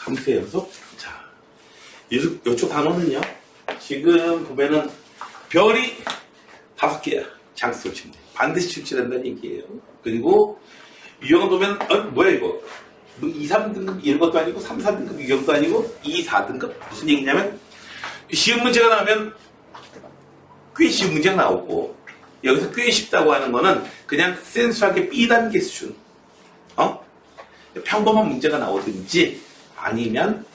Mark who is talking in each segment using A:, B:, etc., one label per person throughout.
A: 함수의 연속. 자, 이쪽 단어는요. 지금 보면은 별이 5개야. 장수로 치면 돼. 반드시 출제된다는 얘기예요. 그리고 유형을 보면 뭐야 이거? 뭐 2, 3등급 이런 것도 아니고 3, 4등급 유형도 아니고 2, 4등급 무슨 얘기냐면 쉬운 문제가 나오면 꽤 쉬운 문제가 나오고 여기서 꽤 쉽다고 하는 거는 그냥 센수하게 B단계 수준 평범한 문제가 나오든지 아니면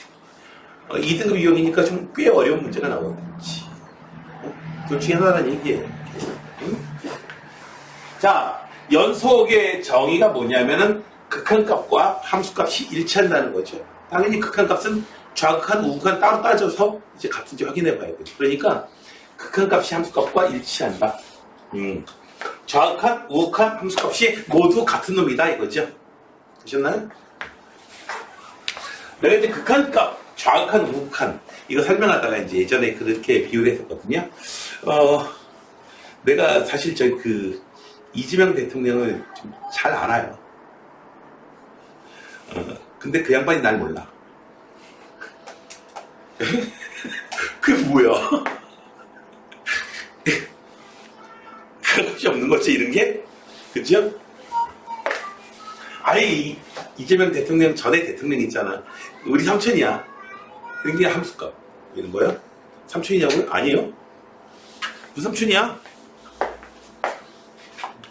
A: 2등급 유형이니까 좀 꽤 어려운 문제가 나오든지 둘 중에 하나라는 얘기예요. 자, 연속의 정의가 뭐냐면은 극한값과 함수값이 일치한다는 거죠. 당연히 극한값은 좌극한, 우극한 따로 따져서 이제 같은지 확인해 봐야 돼요. 그러니까 극한값이 함수값과 일치한다. 좌극한, 우극한 함수값이 모두 같은 놈이다 이거죠. 되셨나요? 내가 이제 극한값, 좌극한, 우극한 이거 설명하다가 이제 예전에 그렇게 비유를 했었거든요. 내가 사실 이재명 대통령을 좀 잘 알아요. 근데 그 양반이 날 몰라. 그게 뭐야? 그것이 없는 거지, 이런 게? 그죠? 아예 이재명 대통령 전에 대통령 있잖아. 우리 삼촌이야. 그게 함수값. 이런 거야? 삼촌이냐고요? 아니에요. 무슨 삼촌이야?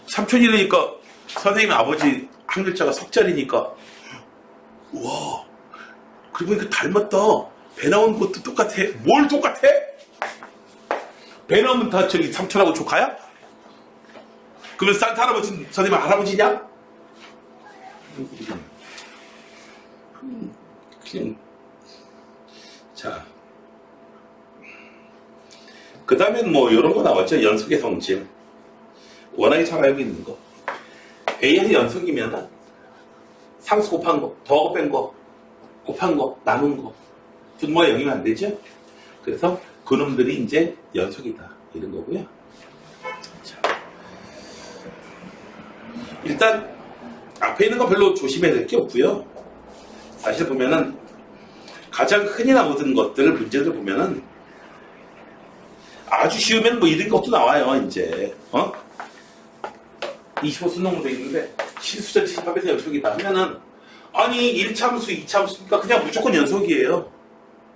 A: 삼촌이라니까 선생님 아버지 학렬자가 석자리니까 우와 그리고 보니까 닮았다. 배 나온 것도 똑같아. 뭘 똑같아? 배 나오면 다 저기 삼촌하고 조카야? 그러면 산타 할아버지 선생님 할아버지냐? 그냥 자 그 다음엔 뭐 이런 거 나왔죠. 연속의 성질 워낙에 잘 알고 있는 거. A의 연속이면 상수 곱한 거, 더하고 뺀 거, 곱한 거, 나눈 거. 분모가 0이면 안 되죠? 그래서 그놈들이 이제 연속이다. 이런 거고요. 자, 일단 앞에 있는 거 별로 조심해야 될 게 없고요. 사실 보면은 가장 흔히 나오는 것들, 문제들 보면은 아주 쉬우면 뭐 이런 것도 나와요. 이제 25 수능으로 돼 있는데 실수적 78에서 연속이다 하면은 아니 1차함수 2차함수니까 그냥 무조건 연속이에요.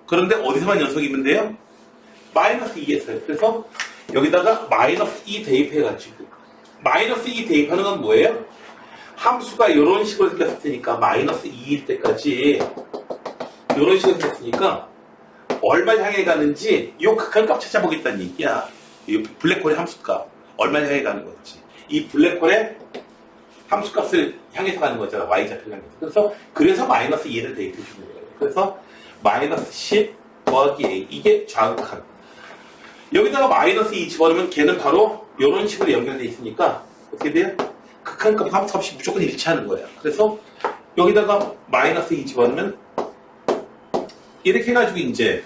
A: 그런데 어디서만 연속이면 돼요? 마이너스 2에서요. 그래서 여기다가 마이너스 2 대입해가지고 마이너스 2 대입하는 건 뭐예요? 함수가 이런 식으로 생겼을 테니까 마이너스 2일 때까지 이런 식으로 생겼으니까 얼마를 향해 가는지 이 극한값 찾아보겠다는 얘기야. 이 블랙홀의 함수값 얼마를 향해 가는 건지 이 블랙홀의 함수값을 향해서 가는 거잖아. y좌표를 향해서. 그래서 마이너스 2를 대입해 주는 거예요. 그래서 마이너스 10 더하기 a 이게 좌극한. 여기다가 마이너스 2 집어넣으면 걔는 바로 이런 식으로 연결되어 있으니까 어떻게 돼요? 극한값 함수값이 무조건 일치하는 거예요. 그래서 여기다가 마이너스 2 집어넣으면 이렇게 해가지고 이제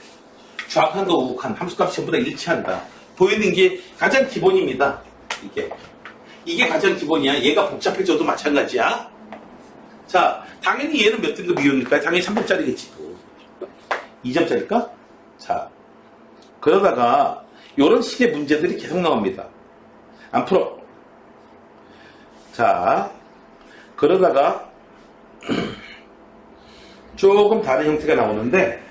A: 좌극한과 우극한 함수값이 전부 다 일치한다. 보이는 게 가장 기본입니다. 이게 가장 기본이야. 얘가 복잡해져도 마찬가지야. 자, 당연히 얘는 몇 등급 이용일까요? 당연히 3점짜리겠지. 2점짜리일까? 자, 그러다가 이런 식의 문제들이 계속 나옵니다. 안 풀어. 자, 그러다가 조금 다른 형태가 나오는데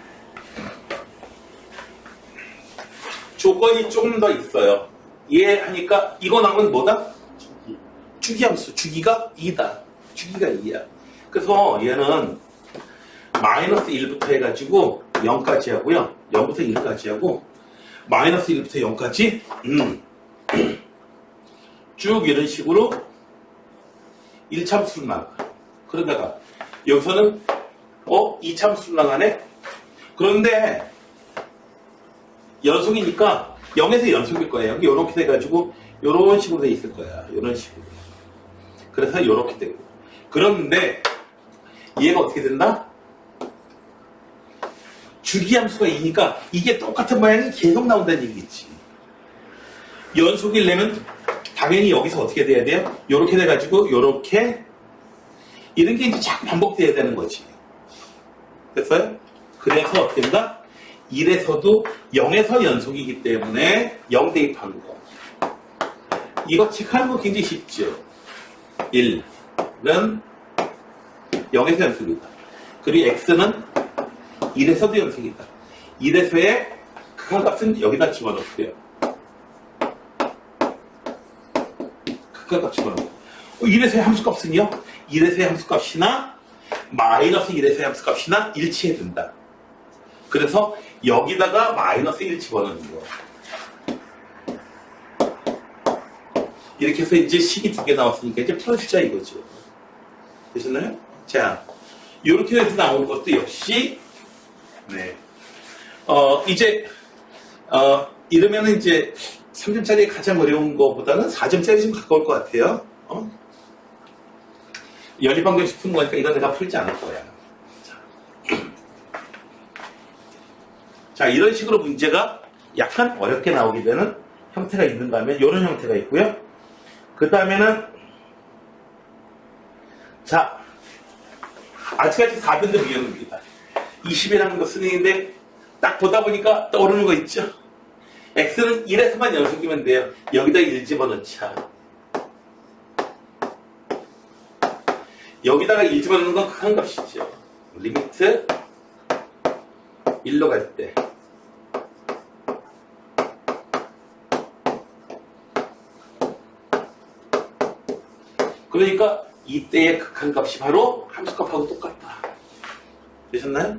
A: 조건이 조금 더 있어요. 얘 하니까 이거 나오면 뭐다? 주기함수. 주기가 2다. 주기가 2야. 그래서 얘는 마이너스 1부터 해가지고 0까지 하고요. 0부터 1까지 하고 마이너스 1부터 0까지 쭉 이런 식으로 1차함수로 나가. 그러다가 여기서는 2차함수로 나가네? 그런데 연속이니까 0에서 연속일 거예요. 이렇게 돼가지고 이런 식으로 돼 있을 거야. 이런 식으로. 그래서 이렇게 되고. 그런데 얘가 어떻게 된다? 주기함수가 2니까 이게 똑같은 모양이 계속 나온다는 얘기겠지. 연속이려면 당연히 여기서 어떻게 돼야 돼요? 이렇게 돼가지고 이렇게 이런 게 이제 자꾸 반복돼야 되는 거지. 됐어요? 그래서 어떻게 된다? 1에서도 0에서 연속이기 때문에 0 대입하는 거. 이거 체크하는 거 굉장히 쉽죠. 1은 0에서 연속이다. 그리고 x는 1에서도 연속이다. 1에서의 극한값은 여기다 집어넣고요. 극한값 집어넣고 1에서의 함수값은요. 1에서의 함수값이나 마이너스 1에서의 함수값이나 일치해야 된다. 그래서 여기다가 마이너스 1 집어넣는 거. 이렇게 해서 이제 식이 2개 나왔으니까 이제 풀어주자 이거죠. 되셨나요? 자, 이렇게 해서 나온 것도 역시 네. 이러면은 이제 3점짜리 가장 어려운 거보다는 4점짜리 좀 가까울 것 같아요. 연립방정식 푸는 거니까 이건 내가 풀지 않을 거야. 자, 이런 식으로 문제가 약간 어렵게 나오게 되는 형태가 있는가 하면 이런 형태가 있고요. 그 다음에는 자, 아직까지 4변도 미연입니다. 20이라는 거 쓰는데 딱 보다 보니까 떠오르는 거 있죠? x는 1에서만 연속이면 돼요. 여기다 1 집어넣자. 여기다가 1 집어넣는 건 극한값이죠. 리미트 1로 갈 때. 그러니까 이때의 극한값이 바로 함수값하고 똑같다. 되셨나요?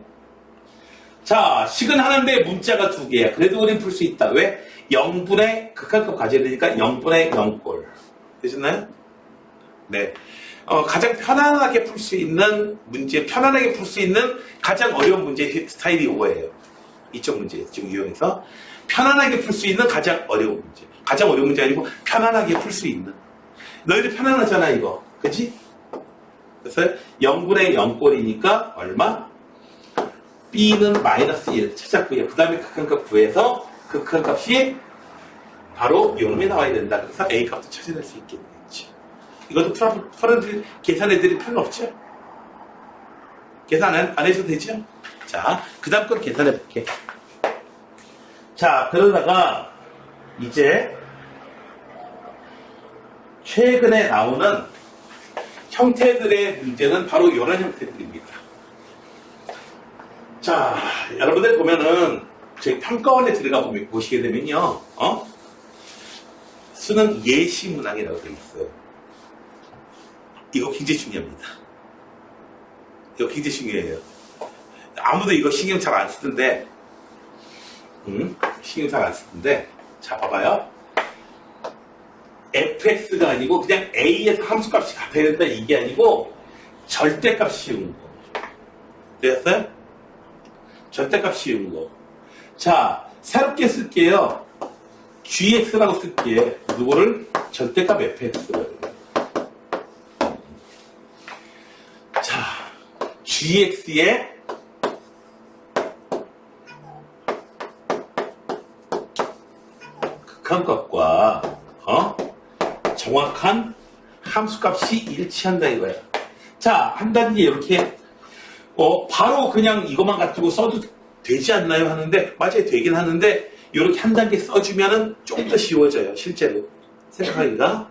A: 자, 식은 하나인데 문자가 2개야. 그래도 우린 풀 수 있다. 왜? 0분의 극한값 가져야 되니까 0분의 0꼴. 되셨나요? 네. 가장 편안하게 풀 수 있는 문제, 편안하게 풀 수 있는 가장 어려운 문제 스타일이 5예요. 이쪽 문제 지금 이용해서 편안하게 풀 수 있는 가장 어려운 문제. 가장 어려운 문제 아니고 편안하게 풀 수 있는. 너희들 편안하잖아 이거. 그치? 그래서 0분의 0꼴이니까 얼마? b는 마이너스 1 찾았고요. 그 다음에 극한값 구해서 극한값이 바로 요놈이 나와야 된다. 그래서 a 값도 찾아낼 수 있겠지. 이것도 계산해 드릴 필요는 없죠? 계산 안 해줘도 되죠? 자, 그 다음 건 계산해 볼게. 자, 그러다가 이제 최근에 나오는 형태들의 문제는 바로 이런 형태들입니다. 자, 여러분들 보면은 저희 평가원에 들어가 보시게 되면요, 수능 예시 문항이라고 되어 있어요. 이거 굉장히 중요합니다. 이거 굉장히 중요해요. 아무도 이거 신경 잘 안 쓰던데, 신경 잘 안 쓰던데, 자, 봐봐요. fx가 아니고 그냥 a에서 함수값이 같아야 된다 이게 아니고 절대값 씌우는 거. 되었어요? 절대값 씌우는 거. 자, 새롭게 쓸게요. gx라고 쓸게요. 누구를? 절대값 fx를. 자, gx의 극한값과 정확한 함수값이 일치한다 이거야. 자, 한 단계 이렇게 바로 그냥 이것만 가지고 써도 되지 않나요? 하는데 맞아요, 되긴 하는데 이렇게 한 단계 써주면은 좀 더 쉬워져요. 실제로 생각하기가.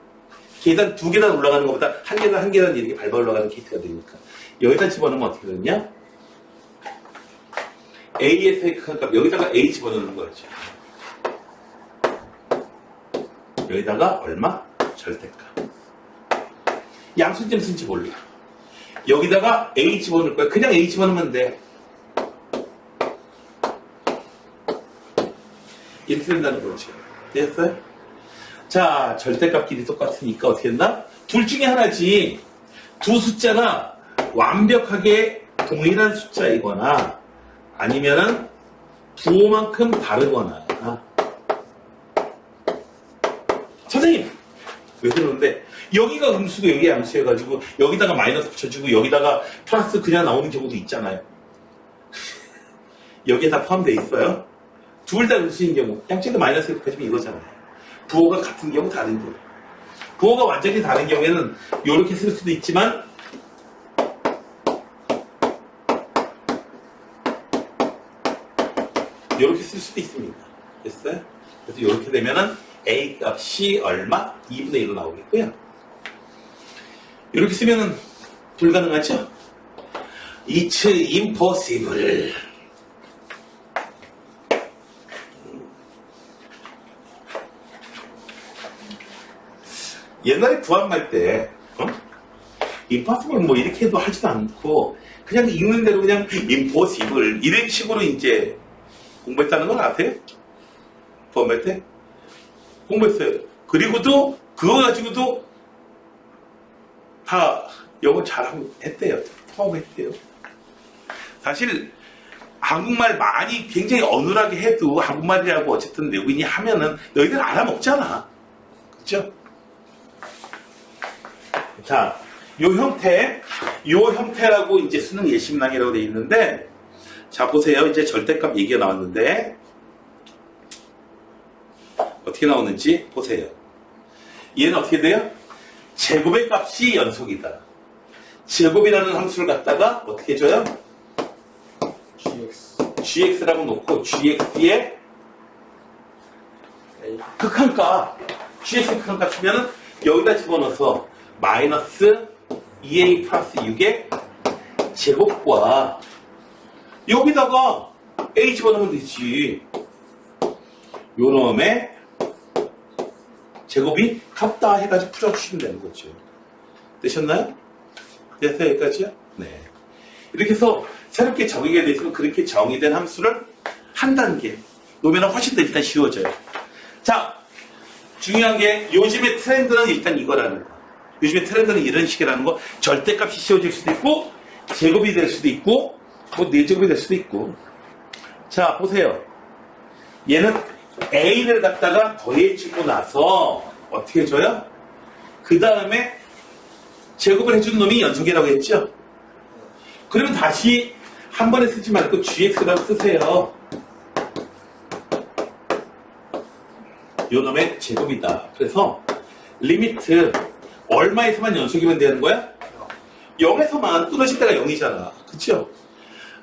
A: 계단 2계단 올라가는 것보다 한 계단 이렇게 밟아 올라가는 케이스가 되니까. 여기다 집어넣으면 어떻게 되냐? A에서의 극한값 여기다가 A 집어넣는 거죠. 여기다가 얼마? 절대값. 양수점 쓴지 몰라. 여기다가 A 집어넣을 거야. 그냥 A 집어넣으면 돼. 이렇게 된다는 거죠. 됐어요? 자, 절대값끼리 똑같으니까 어떻게 된다? 둘 중에 하나지. 두 숫자가 완벽하게 동일한 숫자이거나 아니면은 부호만큼 다르거나. 선생님! 왜 그러는데 여기가 음수고 여기가 양수여가지고 여기다가 마이너스 붙여주고 여기다가 플러스 그냥 나오는 경우도 있잖아요. 여기에 다 포함되어 있어요. 둘 다 음수인 경우 양쪽에 마이너스를 붙여주면 이거잖아요. 부호가 같은 경우 다른 경우. 부호가 완전히 다른 경우에는 이렇게 쓸 수도 있지만 이렇게 쓸 수도 있습니다. 됐어요? 그래서 이렇게 되면은 A 값이 얼마? 2분의 1로 나오겠고요. 이렇게 쓰면은 불가능하죠? It's impossible. 옛날에 구한말 때, impossible 뭐 이렇게 해도 하지도 않고, 그냥 읽는 대로 그냥 impossible 이런 식으로 이제 공부했다는 건 아세요? 포함할 때? 공부했어요. 그리고도 그거 가지고도 다 영어 잘하고 했대요. 통합했대요. 사실 한국말 많이 굉장히 어눌하게 해도 한국말이라고 어쨌든 외국인이 하면은 너희들 알아먹잖아. 그렇죠? 자, 요 형태라고 이제 수능 예시문항이라고 되어 있는데, 자 보세요. 이제 절대값 얘기가 나왔는데 어떻게 나오는지 보세요. 얘는 어떻게 돼요? 제곱의 값이 연속이다. 제곱이라는 함수를 갖다가 어떻게 해줘요? gx라고 놓고 gx의 극한값, gx의 극한값 치면은 여기다 집어넣어서 마이너스 2a 플러스 6의 제곱과 여기다가 a 집어넣으면 되지. 요놈의 제곱이 같다 해가지고 풀어주시면 되는 거죠. 되셨나요? 됐어요? 여기까지요? 네. 이렇게 해서 새롭게 정의가 되시면 그렇게 정의된 함수를 한 단계 놓으면 훨씬 더 일단 쉬워져요. 자, 중요한 게 요즘의 트렌드는 일단 이거라는 거. 요즘의 트렌드는 이런 식이라는 거. 절대값이 쉬워질 수도 있고 제곱이 될 수도 있고 뭐 4제곱이 될 수도 있고. 자, 보세요. 얘는 A를 갖다가 더해주고 나서 어떻게 해줘요? 그 다음에 제곱을 해준 놈이 연속이라고 했죠? 그러면 다시 한 번에 쓰지 말고 gx라고 쓰세요. 요 놈의 제곱이다. 그래서 리미트 얼마에서만 연속이면 되는 거야? 0에서만 끊어질 때가 0이잖아. 그쵸?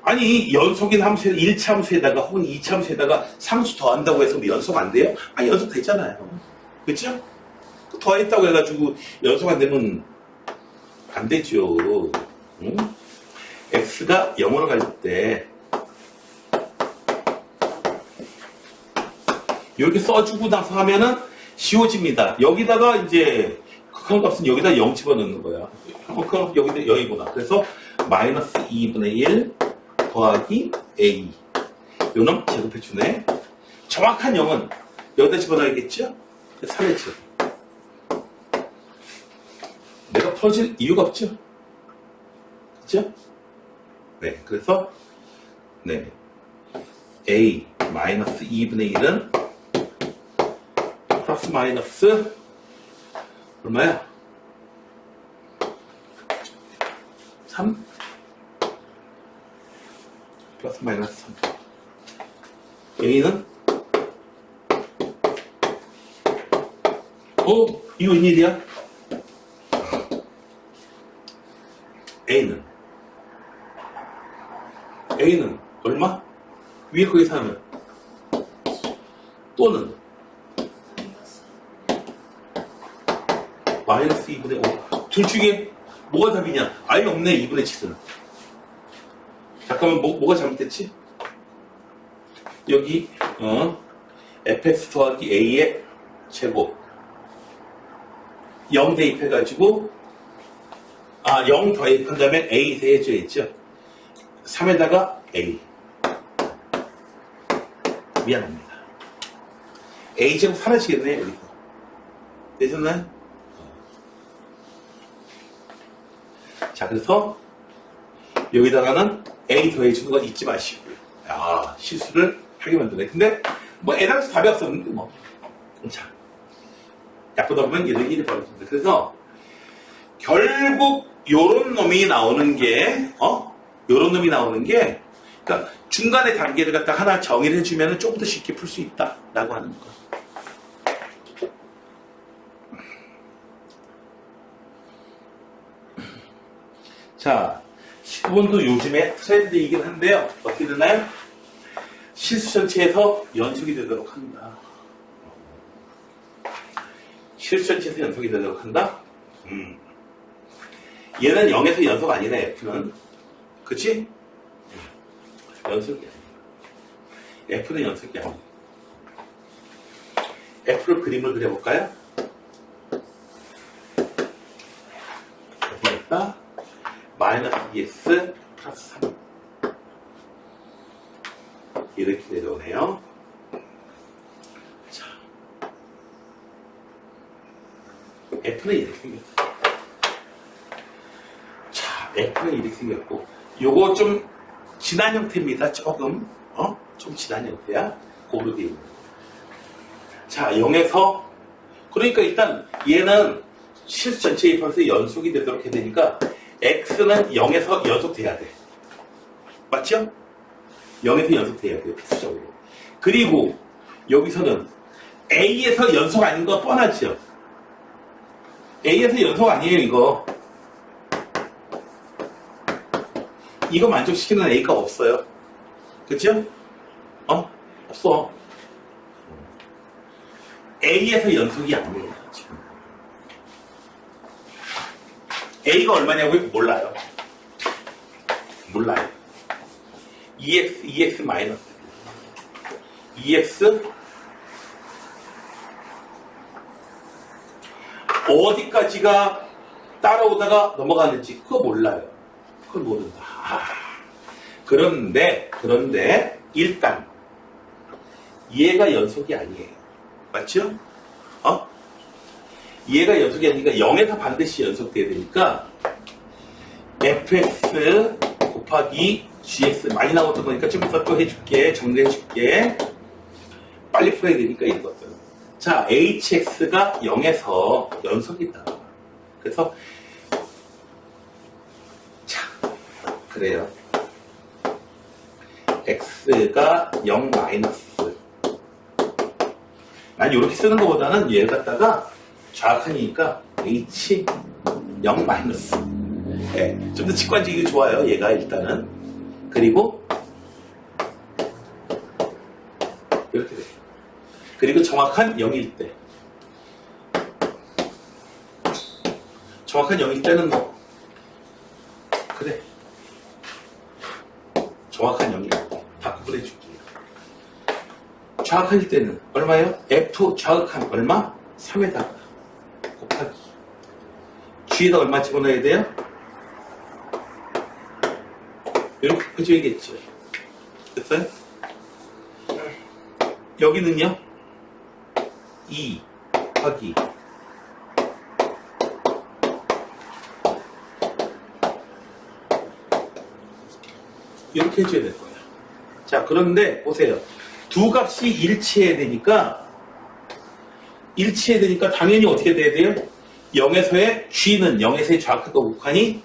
A: 아니 연속인 함수에 1차 함수에다가 혹은 2차 함수에다가 상수 더한다고 해서 뭐 연속 안 돼요? 아니 연속 되잖아요. 그쵸? 더했다고 해가지고 연속 안 되면 안 되죠. 응? x가 0으로 갈 때 이렇게 써주고 나서 하면은 쉬워집니다. 여기다가 이제 극한값은 여기다 0 집어넣는 거야. 극한값 여기다 0이구나. 그래서 마이너스 2분의 1 더하기 a 요놈 제곱해주네. 정확한 0은 여기다 집어넣어야겠죠? 3의 제곱. 내가 풀어질 이유가 없죠? 그죠? 네, 그래서 네 a 마이너스 2분의 1은 플러스 마이너스 얼마야? 3? 플러스 마이너스 3. a는 이거 웬일이야? A는 얼마? 위에 거기 사면 또는 마이너스 2분의 5. 둘 중에 뭐가 답이냐? 아예 없네. 2분의 7은. 잠깐만 뭐가 잘못됐지? 여기 fx 더하기 a의 제곱 0 대입해가지고 0 더입한 다음에 a 대해줘야죠. 3에다가 a. 미안합니다. a 제곱 사라지겠네요. 여기서. 되셨나요? 자, 그래서 여기다가는 a 더해주는 거 잊지 마시고요. 실수를 하게 만드네. 근데 뭐 애당초 답이 없었는데 뭐. 자, 약보다 보면 이런 일이 벌어집니다. 그래서 결국 요런 놈이 나오는 게 요런 놈이 나오는 게 그러니까 중간의 단계를 갖다 하나 정의를 해주면 조금 더 쉽게 풀 수 있다 라고 하는 거. 자, 10번도 요즘에 트렌드이긴 한데요. 어떻게 되나요? 실수 전체에서 연속이 되도록 한다. 실수 전체에서 연속이 되도록 한다? 얘는 0에서 연속 아니네, F는. 그치? 연속이 아니야. F는 연속이 아니야. F를 그림을 그려볼까요? 여기다 마이너스 2x 플러스 3 이렇게 내려오네요. 자, F는 이렇게 생겼어. 자, F는 이렇게 생겼고, 요거 좀 진한 형태입니다. 조금, 좀 진한 형태야. 고르게 있는. 자, 0에서, 그러니까 일단 얘는 실수 전체 입항에서 연속이 되도록 해야 되니까, X는 0에서 연속돼야 돼. 맞죠? 0에서 연속돼야 돼요, 필수적으로. 그리고 여기서는 A에서 연속 아닌 거 뻔하죠? A에서 연속 아니에요, 이거. 이거 만족시키는 A가 없어요. 그쵸? 없어. A에서 연속이 아니에요, 지금. A가 얼마냐고요? 몰라요. 몰라요. 2x 마이너스 2x 어디까지가 따라오다가 넘어가는지 그거 몰라요. 그걸 모른다. 그런데 일단 얘가 연속이 아니에요. 맞죠? 얘가 연속이 아니니까 0에서 반드시 연속돼야 되니까 fx 곱하기 gx 많이 나왔던 거니까 좀 이따 또 해줄게. 정리해줄게. 빨리 풀어야 되니까 이것들. 자, hx가 0에서 연속이다. 그래서 자, 그래요. x가 0 마이너스. 난 이렇게 쓰는 것보다는 얘를 갖다가 정확하니까 h 0 마이너스. 네, 좀 더 직관적이고 좋아요. 얘가 일단은. 그리고 이렇게 돼요. 그리고 정확한 0일 때. 정확한 0일 때는 뭐 그래. 정확한 0일 때. 다 구분해줄게요. 정확한 때는 얼마예요? F 정확한 얼마? 3에다가 곱하기 G에다 얼마 집어넣어야 돼요? 이렇게 해줘야겠죠. 됐어요? 여기는요? 2 곱하기 이렇게 해줘야 될 거예요. 자, 그런데 보세요. 두 값이 일치해야 되니까 당연히 어떻게 돼야 돼요? 0에서의 G는 0에서의 좌표가 극한이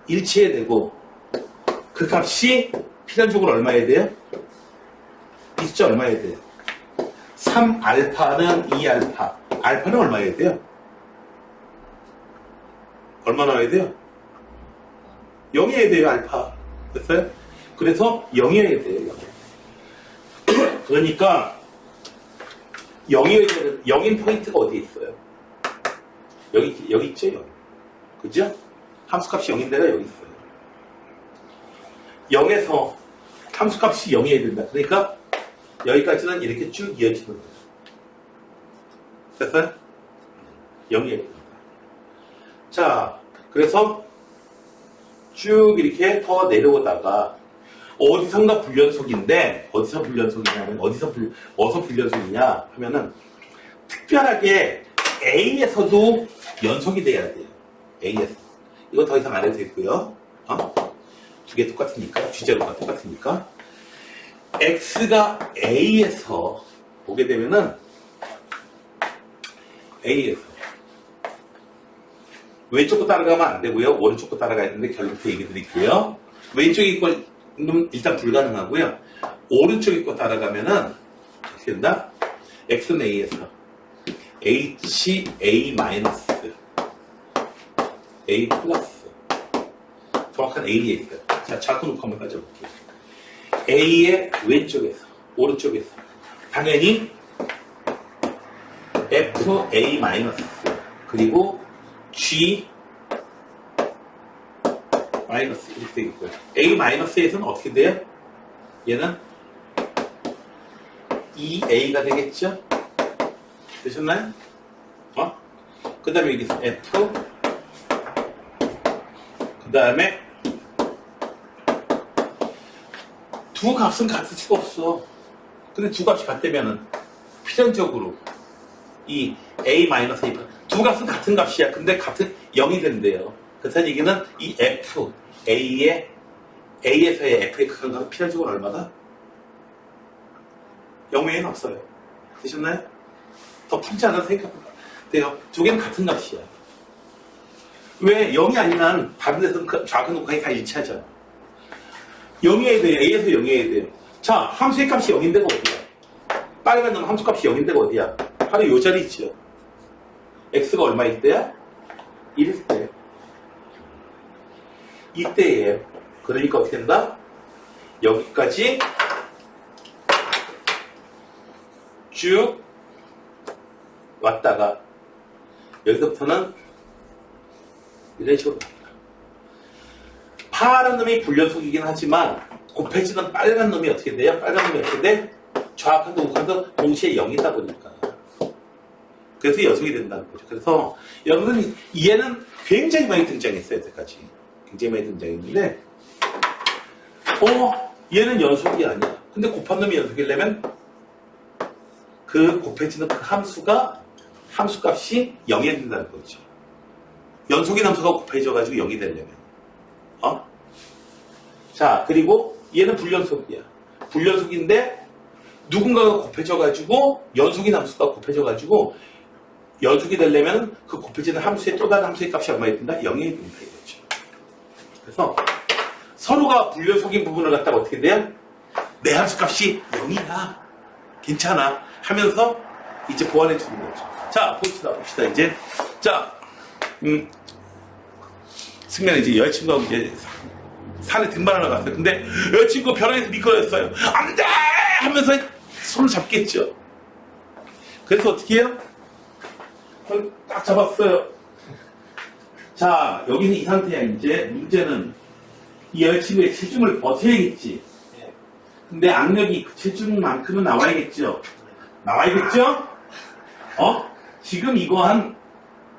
A: 일치해야 되고 그 값이 필연적으로 얼마여야 돼요? 이 숫자 얼마여야 돼요? 3알파는 2알파. 알파는 얼마여야 돼요? 얼마 나와야 돼요? 0이어야 돼요, 알파. 됐어요? 그래서 0이어야 돼요, 0. 그러니까 0인 포인트가 어디에 있어요? 여기 있죠, 0. 그죠? 함수값이 0인 데가 여기 있어요. 0에서 함수값이 0이어야 된다. 그러니까 여기까지는 이렇게 쭉 이어지는 거예요. 됐어요? 0이어야 된다. 자, 그래서 쭉 이렇게 더 내려오다가 어디선가 불연속인데 어디서 불연속이냐면 어디서 불연속이냐 하면은 특별하게 A에서도 연속이 돼야 돼요. A에서. 이거 더 이상 안 해도 되고요. 두 개 똑같으니까 주제로가 똑같으니까 X가 A에서 보게 되면은 A에서 왼쪽으로 따라가면 안 되고요. 오른쪽으로 따라가야 되는데 결론부터 얘기 드릴게요. 왼쪽에 거 일단 불가능하고요. 오른쪽에 거 따라가면은 어떻게 된다? X는 A에서 H, A 마이너스 A 플러스 정확한 A에 있어요. 자, 자꾸 놓고 한번 가져볼게요. A의 왼쪽에서, 오른쪽에서 당연히 FA 마이너스 그리고 G 마이너스 이렇게 되겠고요. A 마이너스에서는 어떻게 돼요? 얘는 EA가 되겠죠? 되셨나요? 그 다음에 여기서 F 그 다음에 두 값은 같을 수가 없어. 근데 두 값이 같다면은 필연적으로 이 A-A 두 값은 같은 값이야. 근데 같은 0이 된대요. 그래서 얘기는 이 F, A에서의 F의 극한값은 필연적으로 얼마다? 0 외에는 없어요. 되셨나요? 더 품지 않아도 생각해보세요. 두 개는 같은 값이야. 왜 0이 아니면 다른 데서는 좌표 놓고 다 일치하죠. 0이어야 돼요. A에서 0이어야 돼요. 자, 함수의 값이 0인 데가 어디야? 빨간 놈 함수 값이 0인 데가 어디야? 바로 요 자리 있죠. x가 얼마일 때야? 1일 때. 이때예요. 그러니까 어떻게 된다? 여기까지 쭉 왔다가 여기서부터는 이런 식으로 갑니다. 파란 놈이 불연속이긴 하지만 곱해지는 빨간 놈이 어떻게 돼요? 빨간 놈이 어떻게 돼? 좌악한도 우악한도 동시에 0이다 보니까. 그래서 연속이 된다는 거죠. 그래서 여러분 얘는 굉장히 많이 등장했어요. 여태까지. 굉장히 많이 등장했는데 얘는 연속이 아니야. 근데 곱한 놈이 연속이려면 그 곱해지는 그 함수값이 0이 된다는 거죠. 연속인 함수가 곱해져가지고 0이 되려면. 자, 그리고 얘는 불연속이야. 불연속인데 누군가가 곱해져가지고 연속인 함수가 곱해져가지고 연속이 되려면 그 곱해지는 함수의 또 다른 함수의 값이 얼마야 된다? 0이 된다 이거죠. 그래서 서로가 불연속인 부분을 갖다가 어떻게 돼요? 내 함수 값이 0이야. 괜찮아. 하면서 이제 보완해 주는 거죠. 자, 봅시다. 이제. 자, 승민은 이제 여자친구하고 이제 산에 등반하러 갔어요. 근데 여자친구가 벼랑에서 미끄러졌어요. 안 돼! 하면서 손을 잡겠죠. 그래서 어떻게 해요? 손을 딱 잡았어요. 자, 여기는 이 상태야. 이제 문제는 이 여자친구의 체중을 버텨야겠지. 근데 악력이 그 체중만큼은 나와야겠죠. 나와야겠죠? 지금 이거 한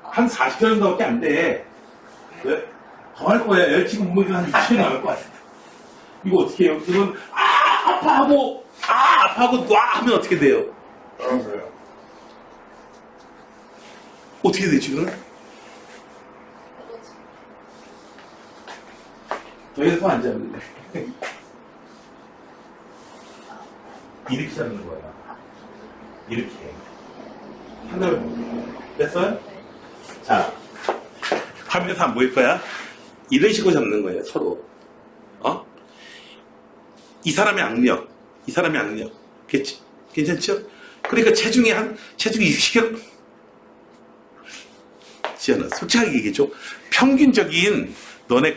A: 40kg 정도밖에 안 돼. 왜? 더 할 거야. 여자친구 몸무게가 한 20kg 나올 것 같아. 이거 어떻게 해요? 그러면 아파하고 놔 하면 어떻게 돼요?
B: 알았어요.
A: 어떻게 되지 지금? 더 이상 안 잡는데. 이렇게 잡는 거야. 이렇게. 하나를 됐어요? 자, 화면에서 안 보일 거야? 이런 식으로 잡는 거예요, 서로. 이 사람의 악력. 괜찮죠? 그러니까 체중이 60kg. 지연아, 솔직하게 얘기해줘. 평균적인 너네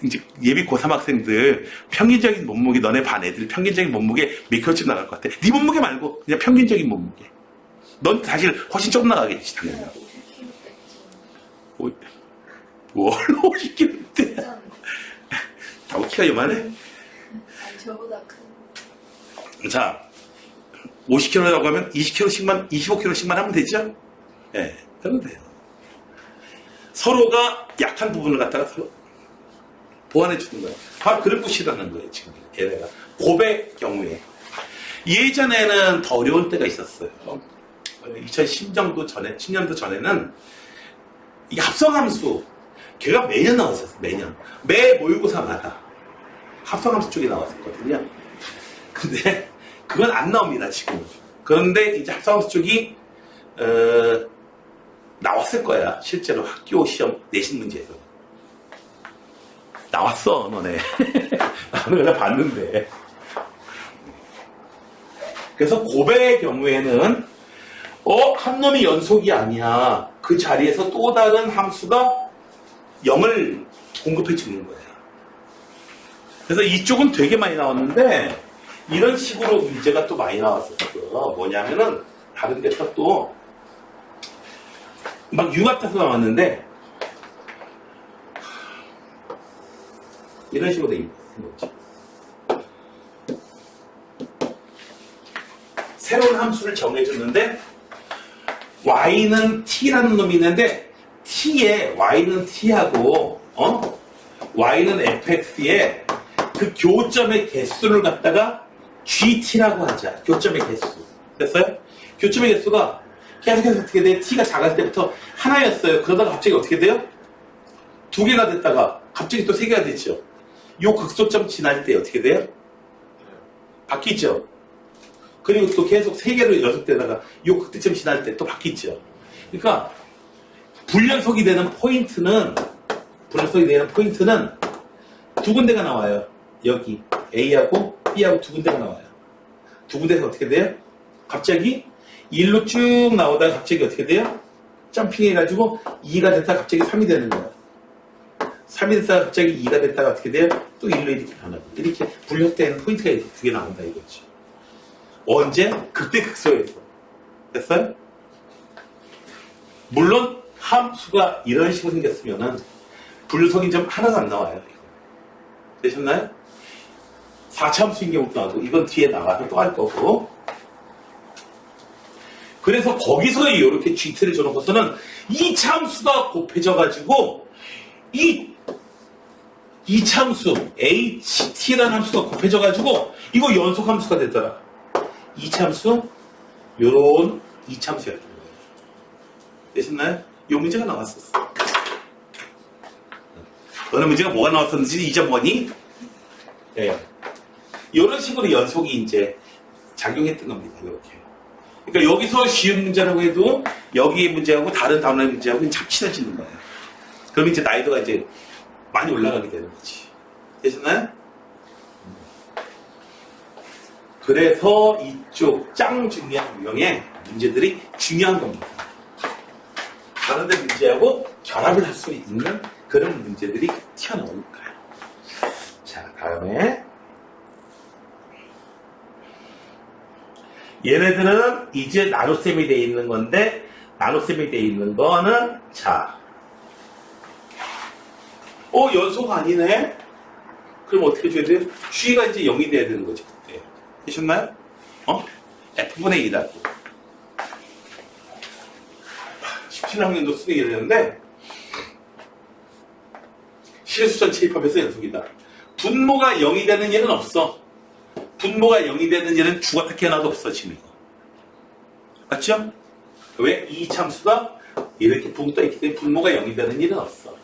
A: 이제 예비 고3 학생들 평균적인 몸무게 너네 반 애들 평균적인 몸무게 몇 킬로쯤 나갈 것 같아? 네 몸무게 말고 그냥 평균적인 몸무게. 넌 사실 훨씬 조금 나가겠지 당연히. 뭘 50kg대? 다 키가 요만해?
C: 아니 저보다 큰.
A: 자, 50kg라고 하면 20kg씩만 25kg씩만 하면 되죠? 예, 네, 그러면 돼요. 서로가 약한 부분을 갖다가 서로 보완해 주는 거예요. 바로 그릇붓이라는 거예요, 지금. 얘네가. 곱의 경우에. 예전에는 더 어려운 때가 있었어요. 2010년도 전에는 이 합성함수, 걔가 매년 나왔었어요, 매년. 매 모의고사마다 합성함수 쪽이 나왔었거든요. 근데 그건 안 나옵니다, 지금. 그런데 이제 합성함수 쪽이, 나왔을 거야, 실제로 학교 시험 내신 문제에서. 나왔어, 너네. 나는 그냥 봤는데. 그래서 곱의 경우에는 한 놈이 연속이 아니야. 그 자리에서 또 다른 함수가 0을 공급해 주는 거야. 그래서 이쪽은 되게 많이 나왔는데 이런 식으로 문제가 또 많이 나왔었어. 뭐냐면은 다른 데서 또 막 U 같아서 나왔는데 이런 식으로 돼 있는 거지. 새로운 함수를 정해줬는데 y는 t라는 놈이 있는데 t에 y는 t하고 y는 fx에 그 교점의 개수를 갖다가 gt라고 하자. 교점의 개수. 됐어요? 교점의 개수가 계속해서 어떻게 돼? t가 작을 때부터 하나였어요. 그러다가 갑자기 어떻게 돼요? 두 개가 됐다가 갑자기 또 세 개가 됐죠. 요 극소점 지날 때 어떻게 돼요? 바뀌죠. 그리고 또 계속 세 개로 연속되다가 요 극대점 지날 때 또 바뀌죠. 그러니까 불연속이 되는 포인트는 두 군데가 나와요. 여기 A하고 B하고 두 군데가 나와요. 두 군데서 어떻게 돼요? 갑자기 1로 쭉 나오다가 갑자기 어떻게 돼요? 점핑해가지고 2가 됐다가 갑자기 3이 되는 거예요. 3이 됐다가 갑자기 2가 됐다가 어떻게 돼요? 또 1로 이렇게 변하고 이렇게 불연속되는 포인트가 두 개 나온다 이거죠. 언제? 극대 극소에서. 됐어요? 물론 함수가 이런 식으로 생겼으면은 불연속인 점 하나도 안 나와요. 되셨나요? 4차 함수인 경우도 나오고 이건 뒤에 나가서 또 할 거고. 그래서 거기서 이렇게 GT를 줘놓고서는 2차 함수가 곱해져가지고 이 2차 함수 HT라는 함수가 곱해져가지고 이거 연속 함수가 되더라. 2차 함수 요런 2차 함수였던 거예요. 되셨나요? 요 문제가 나왔었어. 어느 문제가 뭐가 나왔었는지 잊어보니 네. 이런 식으로 연속이 이제 작용했던 겁니다. 이렇게. 그러니까 여기서 쉬운 문제라고 해도 여기의 문제하고 다른 다음의 문제하고 잡치러지는 거예요. 그럼 이제 난이도가 이제 많이 올라가게 되는 거지. 되셨나요? 그래서 이쪽 짱 중요한 유형의 문제들이 중요한 겁니다. 다른 데 문제하고 결합을 할 수 있는 그런 문제들이 튀어나오니까요. 자, 다음에 얘네들은 이제 나눗셈이 되어 있는 건데 나눗셈이 되어 있는 거는 자 연속 아니네? 그럼 어떻게 줘야 돼요? G가 이제 0이 돼야 되는 거지 그때. 되셨나요? F분의 2라고 17학년도 쓰게 되는데 실수전 체입합에서 연속이다. 분모가 0이 되는 일은 없어. 분모가 0이 되는 일은 죽었다 하나도 없어 지금 이거. 맞죠? 왜? 이 참수가 이렇게 붕 떠있기 때문에 분모가 0이 되는 일은 없어.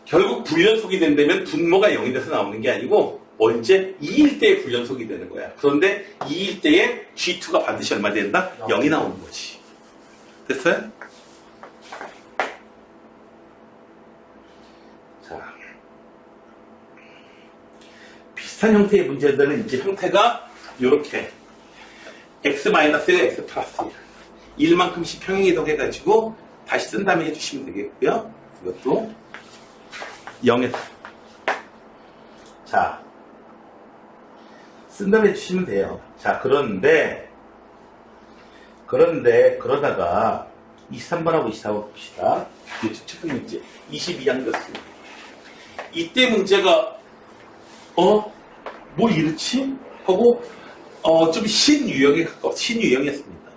A: 결국 불연속이 된다면 분모가 0이 돼서 나오는 게 아니고 언제 2일 때에 불연속이 되는 거야. 그런데 2일 때에 G2가 반드시 얼마 된다? 0이 나오는 거지. 됐어요? 자, 비슷한 형태의 문제들은 이제 형태가 이렇게 x-가 x 플러스 1 1만큼씩 평행 이동해가지고 다시 쓴 다음에 해주시면 되겠고요. 이것도 0에서 자 쓴 다음에 해주시면 돼요. 자 그런데 그러다가 23번하고 24번 봅시다. 이쪽 첫 번째 문제 22항이었습니다. 이때 문제가 뭐 이렇지? 하고 좀 신유형에 가까워 신유형이었습니다.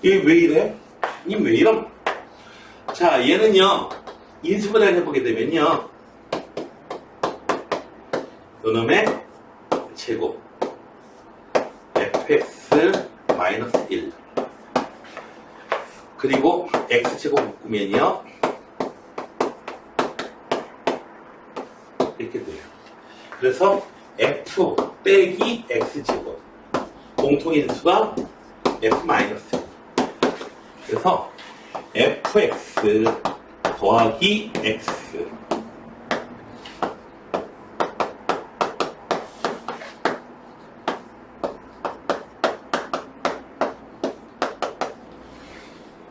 A: 얘 왜 이래? 이 왜 이럼? 자 얘는요 인수분해 해보게 되면요 요놈의 제곱 fx-1 그리고 x제곱 묶으면요 이렇게 돼요. 그래서 f 빼기 x제곱 공통인수가 f-1 그래서 fx 더하기 x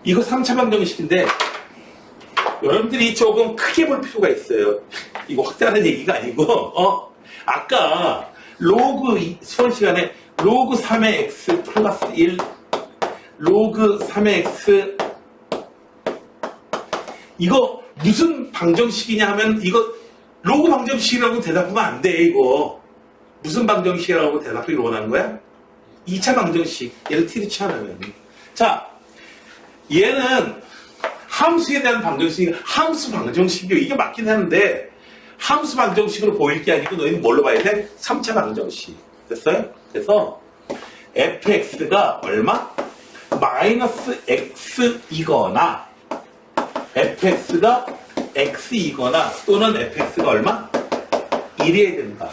A: 이거 3차 방정식인데 여러분들이 조금 크게 볼 필요가 있어요. 이거 확대하는 얘기가 아니고, 아까 수원 시간에 로그 3의 x 플러스 1, 로그 3의 x, 이거 무슨 방정식이냐 하면, 이거 로그 방정식이라고 대답하면 안 돼, 이거. 무슨 방정식이라고 대답하기로 원하는 거야? 2차 방정식. 얘를 t로 치환하면. 자, 얘는 함수에 대한 방정식이 함수 방정식이요. 이게 맞긴 하는데, 함수 방정식으로 보일 게 아니고 너희는 뭘로 봐야 돼? 3차 방정식. 됐어요? 그래서 fx가 얼마? 마이너스 x이거나 fx가 x이거나 또는 fx가 얼마? 1이어야 된다.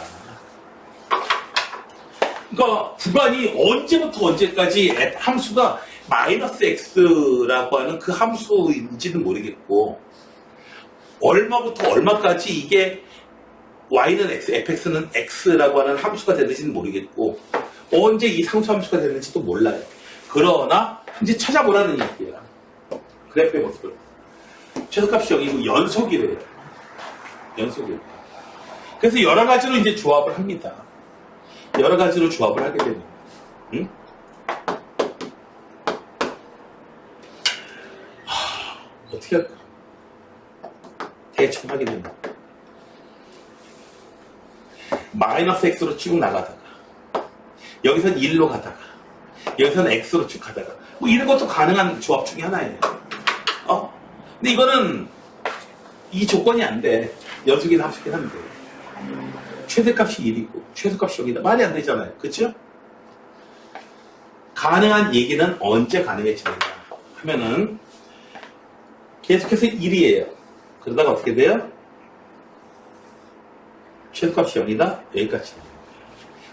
A: 그러니까 구간이 언제부터 언제까지 함수가 마이너스 x라고 하는 그 함수인지는 모르겠고 얼마부터 얼마까지 이게 y는 x, fx는 x라고 하는 함수가 되는지는 모르겠고 언제 이 상수함수가 되는지도 몰라요. 그러나 이제 찾아보라는 얘기야. 그래프의 모습을. 최소값이 여기고 연속이래요. 연속이래요. 그래서 여러 가지로 이제 조합을 합니다. 여러 가지로 조합을 하게 됩니다. 응? 어떻게 할까? 대충 하게 됩니다. 마이너스 x로 쭉 나가다가 여기선 1로 가다가 여기서는 x로 쭉 가다가 뭐 이런 것도 가능한 조합 중에 하나예요. 근데 이거는 이 조건이 안 돼. 연속이긴 함수긴 한데 최대값이 1이고 최소값이 여기다 말이 안 되잖아요. 그쵸? 가능한 얘기는 언제 가능해집니다 하면은 계속해서 1이에요. 그러다가 어떻게 돼요? 최소값이 0이다? 여기까지.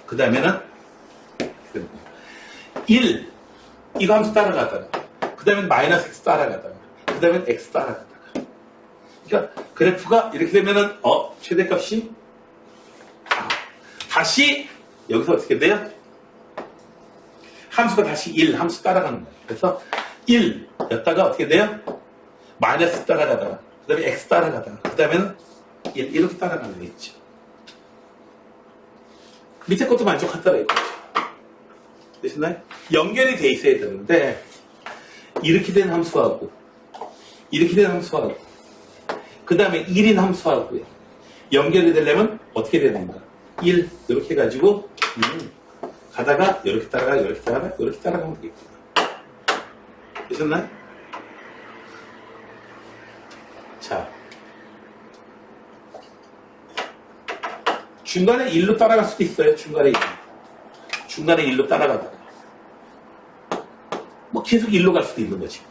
A: 그 다음에는 1 이거 함수 따라가다가 그 다음에 마이너스 x 따라가다가 그 다음에 x 따라가다가 그러니까 그래프가 이렇게 되면은 최대값이 다시 여기서 어떻게 돼요? 함수가 다시 1 함수 따라가는 거예요. 그래서 1 였다가 어떻게 돼요? 마이너스 따라가다가 그 다음에 x 따라가다가 그 다음에는 1 이렇게 따라가는 거 있죠. 밑에 것도 만족한다라 이거죠. 되시나요? 연결이 돼 있어야 되는데 이렇게 된 함수하고 이렇게 된 함수하고 그 다음에 1인 함수하고요. 연결이 되려면 어떻게 되는가? 1 이렇게 해가지고 가다가 이렇게 따라가 이렇게 따라가 이렇게 따라가면 되겠구나. 되셨나요? 자, 중간에 1로 따라갈 수도 있어요. 중간에 1로 따라가다가 뭐 계속 1로 갈 수도 있는 거지.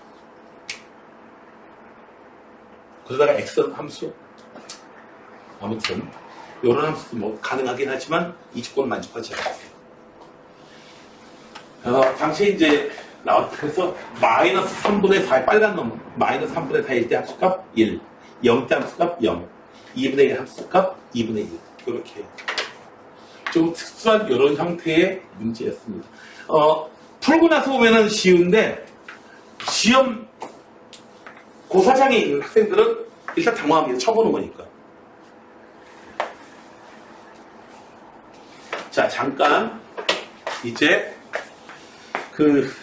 A: 그러다가 x는 함수 아무튼 이런 함수도 뭐 가능하긴 하지만 이 조건은 만족하지 않아요. 당시에 이제 나왔면서 마이너스 3분의 4의 빨간 놈 마이너스 3분의 4일 때 함수값 1 0 때 함수값 0 2분의 1 함수값 2분의 1 이렇게 좀 특수한 이런 형태의 문제였습니다. 풀고 나서 보면은 쉬운데 시험 고사장에 있는 학생들은 일단 당황합니다. 쳐보는 거니까. 자, 잠깐 이제 그